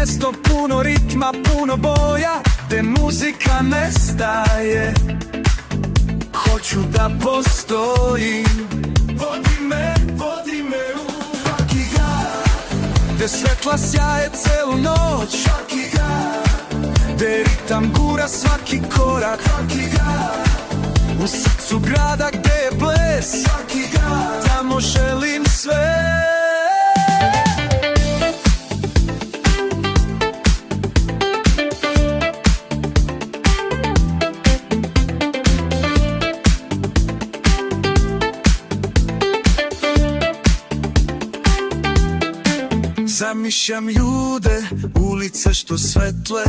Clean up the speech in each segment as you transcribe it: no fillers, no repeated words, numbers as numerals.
mjesto puno ritma, puno boja, gdje muzika nestaje. Hoću da postojim, vodi me u svaki grad, gdje svetla sjaje celu noć, svaki grad, gdje ritam gura svaki korak, svaki grad, u srcu grada gdje je ples, svaki grad, tamo želim sve. Zamišljam ljude, ulice što svetle,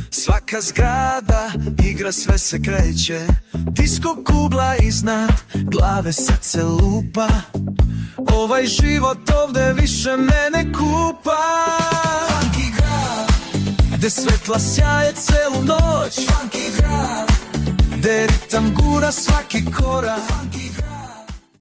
svaka zgrada, igra sve se kreće, disko kugla iznad glave, srce lupa, ovaj život ovde više mene kupa. Funky grad, gde svetla sjaje celu noć, funky grad, gde ritam gura svaki korak, funky grad.